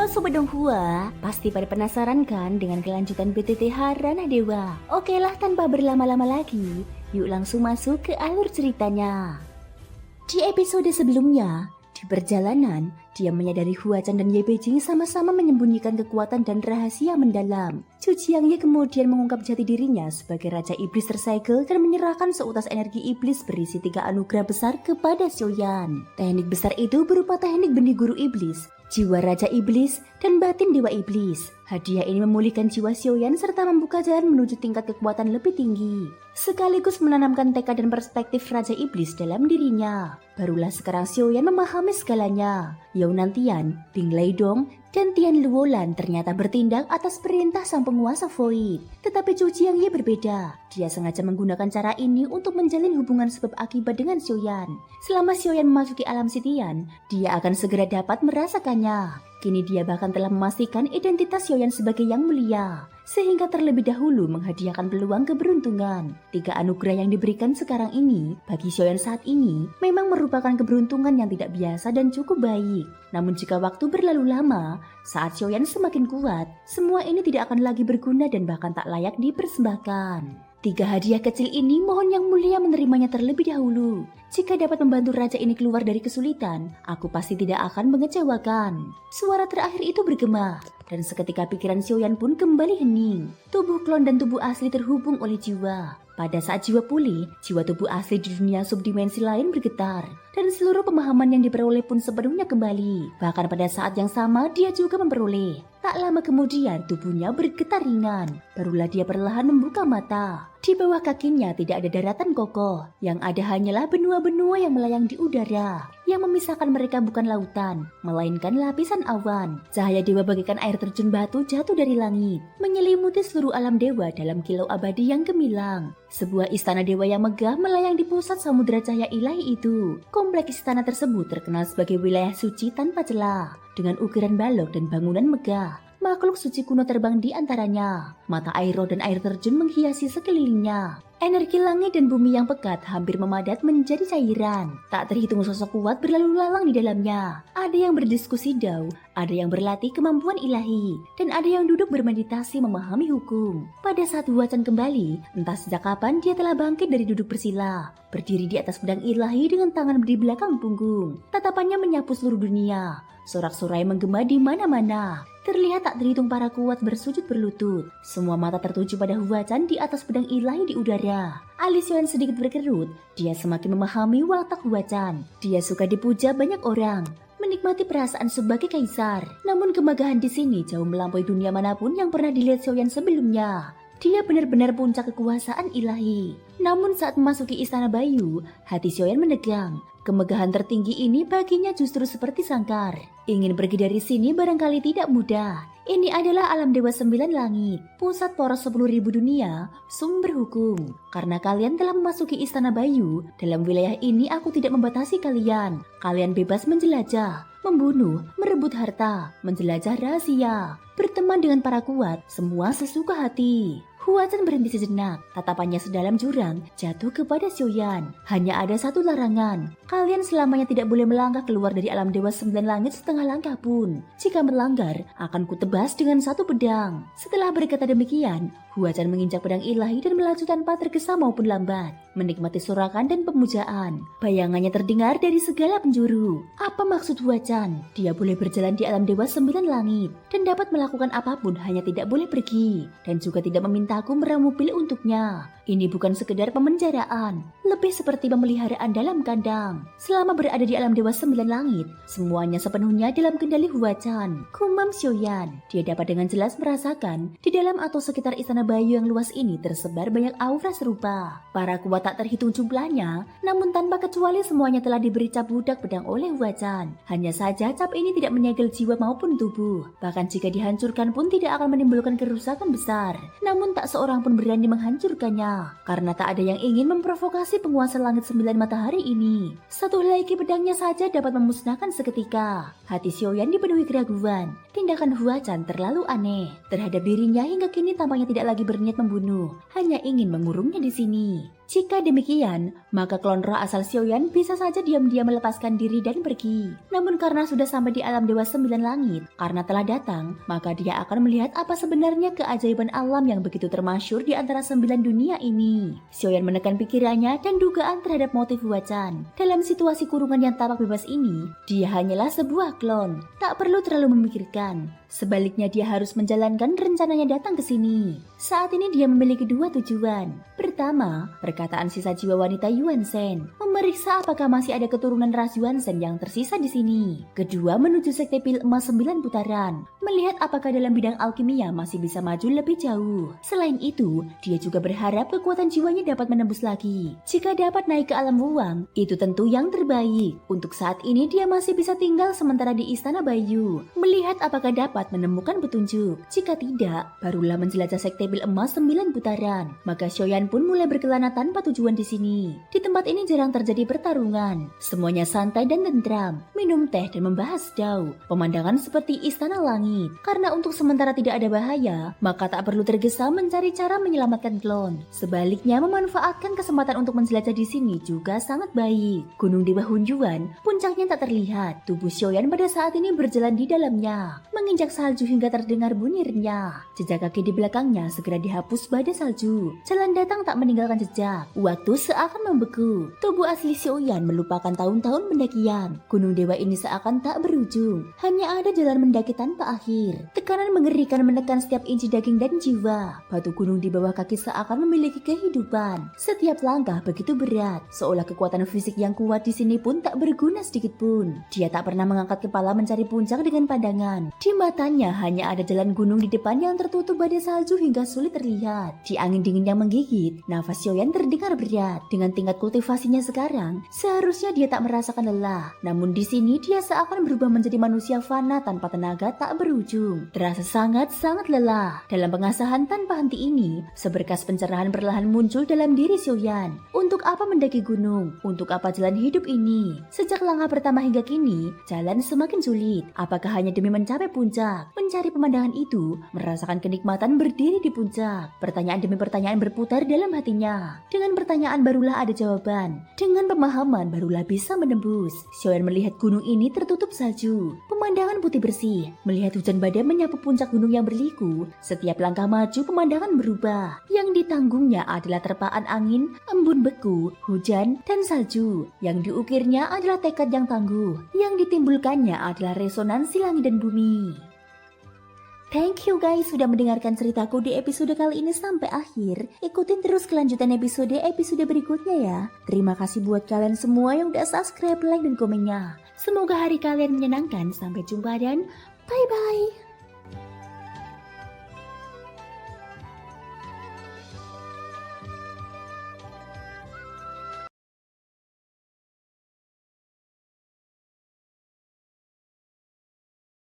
Sobat Donghua, pasti pada penasaran kan dengan kelanjutan PTT Ranah Dewa? Oke lah, tanpa berlama-lama lagi, yuk langsung masuk ke alur ceritanya. Di episode sebelumnya, di perjalanan, dia menyadari Huachan dan Ye Beijing sama-sama menyembunyikan kekuatan dan rahasia mendalam. Zhu Jiangye kemudian mengungkap jati dirinya sebagai Raja Iblis tersegel dan menyerahkan seutas energi iblis berisi 3 anugerah besar kepada Xiaoyan. Teknik besar itu berupa teknik benih guru iblis, jiwa Raja Iblis, dan batin Dewa Iblis. Hadiah ini memulihkan jiwa Xiaoyan serta membuka jalan menuju tingkat kekuatan lebih tinggi, sekaligus menanamkan tekad dan perspektif Raja Iblis dalam dirinya. Barulah sekarang Xiaoyan memahami segalanya. Yao Nantian, Bing Leidong, dan Tian Luolan ternyata bertindak atas perintah sang penguasa Void. Tetapi Zhu Jiangye berbeda. Dia sengaja menggunakan cara ini untuk menjalin hubungan sebab akibat dengan Xiaoyan. Selama Xiaoyan memasuki alam Sitian, dia akan segera dapat merasakannya. Kini dia bahkan telah memastikan identitas Xiaoyan sebagai yang mulia, sehingga terlebih dahulu menghadiahkan peluang keberuntungan. 3 anugerah yang diberikan sekarang ini bagi Xiaoyan saat ini memang merupakan keberuntungan yang tidak biasa dan cukup baik. Namun jika waktu berlalu lama, saat Xiaoyan semakin kuat, semua ini tidak akan lagi berguna dan bahkan tak layak dipersembahkan. 3 hadiah kecil ini mohon yang mulia menerimanya terlebih dahulu. Jika dapat membantu raja ini keluar dari kesulitan, aku pasti tidak akan mengecewakan. Suara terakhir itu bergema, dan seketika pikiran Xiaoyan pun kembali hening. Tubuh klon dan tubuh asli terhubung oleh jiwa. Pada saat jiwa pulih, jiwa tubuh asli di dunia subdimensi lain bergetar, dan seluruh pemahaman yang diperoleh pun sepenuhnya kembali. Bahkan pada saat yang sama, dia juga memperoleh. Tak lama kemudian, tubuhnya bergetar ringan. Barulah dia perlahan membuka mata. Di bawah kakinya tidak ada daratan kokoh, yang ada hanyalah benua-benua yang melayang di udara. Yang memisahkan mereka bukan lautan, melainkan lapisan awan. Cahaya dewa bagaikan air terjun batu jatuh dari langit, menyelimuti seluruh alam dewa dalam kilau abadi yang gemilang. Sebuah istana dewa yang megah melayang di pusat samudera cahaya ilahi itu. Kompleks istana tersebut terkenal sebagai wilayah suci tanpa celah, dengan ukiran balok dan bangunan megah. Makhluk suci kuno terbang di antaranya. Mata air roh dan air terjun menghiasi sekelilingnya. Energi langit dan bumi yang pekat hampir memadat menjadi cairan. Tak terhitung sosok kuat berlalu lalang di dalamnya. Ada yang berdiskusi dao, ada yang berlatih kemampuan ilahi, dan ada yang duduk bermeditasi memahami hukum. Pada saat Huachan kembali, entah sejak kapan dia telah bangkit dari duduk bersila, berdiri di atas pedang ilahi dengan tangan di belakang punggung. Tatapannya menyapu seluruh dunia. Sorak-sorai menggema di mana-mana. Terlihat tak terhitung para kuat bersujud berlutut. Semua mata tertuju pada Huachan di atas pedang ilahi di udara. Alis Xiaoyan sedikit berkerut. Dia semakin memahami watak Huachan. Dia suka dipuja banyak orang, menikmati perasaan sebagai kaisar. Namun kemegahan di sini jauh melampaui dunia manapun yang pernah dilihat Xiaoyan sebelumnya. Dia benar-benar puncak kekuasaan ilahi. Namun saat memasuki istana Bayu, hati Xiaoyan menegang. Kemegahan tertinggi ini baginya justru seperti sangkar. Ingin pergi dari sini barangkali tidak mudah. Ini adalah alam dewa 9 langit, pusat poros 10.000 dunia, sumber hukum. Karena kalian telah memasuki istana Bayu, dalam wilayah ini aku tidak membatasi kalian. Kalian bebas menjelajah, membunuh, merebut harta, menjelajah rahasia, berteman dengan para kuat, semua sesuka hati. Huachan berhenti sejenak, tatapannya sedalam jurang jatuh kepada Xiaoyan. Hanya ada satu larangan, kalian selamanya tidak boleh melangkah keluar dari alam dewa 9 langit setengah langkah pun. Jika melanggar, akan kutebas dengan satu pedang. Setelah berkata demikian, Huachan menginjak pedang ilahi dan melaju tanpa tergesa maupun lambat, menikmati sorakan dan pemujaan. Bayangannya terdengar dari segala penjuru. Apa maksud Huachan? Dia boleh berjalan di alam dewa 9 langit dan dapat melakukan apapun, hanya tidak boleh pergi dan juga tidak memintaku meramu pil untuknya. Ini bukan sekedar pemenjaraan, lebih seperti pemeliharaan dalam kandang. Selama berada di alam dewa 9 langit, semuanya sepenuhnya dalam kendali Huachan. Kumam Xiaoyan, dia dapat dengan jelas merasakan di dalam atau sekitar istana Bayu yang luas ini tersebar banyak aura serupa. Para kuat tak terhitung jumlahnya, namun tanpa kecuali semuanya telah diberi cap budak pedang oleh Huachan. Hanya saja cap ini tidak menyegel jiwa maupun tubuh. Bahkan jika dihancurkan pun tidak akan menimbulkan kerusakan besar. Namun tak seorang pun berani menghancurkannya, karena tak ada yang ingin memprovokasi penguasa langit 9 matahari ini. Satu helai pedangnya saja dapat memusnahkan seketika. Hati Xiaoyan dipenuhi keraguan. Tindakan Huachan terlalu aneh terhadap dirinya hingga kini tampaknya tidak lagi berniat membunuh, hanya ingin mengurungnya di sini. Jika demikian, maka klon roh asal Xiaoyan bisa saja diam-diam melepaskan diri dan pergi. Namun karena sudah sampai di alam Dewa Sembilan Langit, karena telah datang, maka dia akan melihat apa sebenarnya keajaiban alam yang begitu termasyhur di antara 9 dunia ini. Xiaoyan menekan pikirannya dan dugaan terhadap motif Huachan. Dalam situasi kurungan yang tampak bebas ini, dia hanyalah sebuah klon, tak perlu terlalu memikirkan. Sebaliknya dia harus menjalankan rencananya datang ke sini. Saat ini dia memiliki dua tujuan. Pertama, perkataan sisa jiwa wanita Yuan Shen, memeriksa apakah masih ada keturunan ras Yuan Shen yang tersisa di sini. Kedua, menuju sekte pil emas 9 putaran, melihat apakah dalam bidang alkimia masih bisa maju lebih jauh. Selain itu, dia juga berharap kekuatan jiwanya dapat menembus lagi. Jika dapat naik ke alam ruang, itu tentu yang terbaik. Untuk saat ini dia masih bisa tinggal sementara di Istana Bayu, melihat apakah dapat menemukan petunjuk. Jika tidak, barulah menjelajah sekte pil emas 9 putaran. Maka Xiaoyan pun mulai berkelana tanpa tujuan di sini. Di tempat ini jarang terjadi pertarungan. Semuanya santai dan tentram, minum teh dan membahas dao. Pemandangan seperti istana langit. Karena untuk sementara tidak ada bahaya, maka tak perlu tergesa mencari cara menyelamatkan klon. Sebaliknya, memanfaatkan kesempatan untuk menjelajah di sini juga sangat baik. Gunung Dewa Hunyuan, puncaknya tak terlihat. Tubuh Xiaoyan pada saat ini berjalan di dalamnya, menginjak salju hingga terdengar bunyi renyah. Jejak kaki di belakangnya segera dihapus badai salju. Jalan datang tak meninggalkan jejak. Waktu seakan membeku. Tubuh asli Xiaoyan melupakan tahun-tahun pendakian. Gunung Dewa ini seakan tak berujung. Hanya ada jalan mendaki tanpa akhir. Tekanan mengerikan menekan setiap inci daging dan jiwa. Batu gunung di bawah kaki seakan memiliki kehidupan. Setiap langkah begitu berat, seolah kekuatan fisik yang kuat di sini pun tak berguna sedikit pun. Dia tak pernah mengangkat kepala mencari puncak dengan pandangan. Di matanya hanya ada jalan gunung di depan yang tertutup badai salju hingga sulit terlihat. Di angin dingin yang menggigit, nafas Xiaoyan terdengar berat. Dengan tingkat kultivasinya sekarang, seharusnya dia tak merasakan lelah. Namun di sini dia seakan berubah menjadi manusia fana tanpa tenaga tak berujung. Terasa sangat-sangat lelah. Dalam pengasahan tanpa henti ini, seberkas pencerahan perlahan muncul dalam diri Xiaoyan. Untuk apa mendaki gunung? Untuk apa jalan hidup ini? Sejak langkah pertama hingga kini, jalan semakin sulit. Apakah hanya demi mencapai puncak? Mencari pemandangan itu, merasakan kenikmatan berdiri di puncak. Pertanyaan demi pertanyaan berputar dalam hatinya. Dengan pertanyaan barulah ada jawaban. Dengan pemahaman barulah bisa menembus. Xiaoyan melihat gunung ini tertutup salju. Pemandangan putih bersih. Melihat hujan badai menyapu puncak gunung yang berliku. Setiap langkah maju pemandangan berubah. Yang ditanggungnya adalah terpaan angin, embun beku, hujan, dan salju. Yang diukirnya adalah tekad yang tangguh. Yang ditimbulkannya adalah resonansi langit dan bumi. Thank you guys sudah mendengarkan ceritaku di episode kali ini sampai akhir. Ikutin terus kelanjutan episode berikutnya ya. Terima kasih buat kalian semua yang udah subscribe, like, dan komennya. Semoga hari kalian menyenangkan. Sampai jumpa dan bye-bye.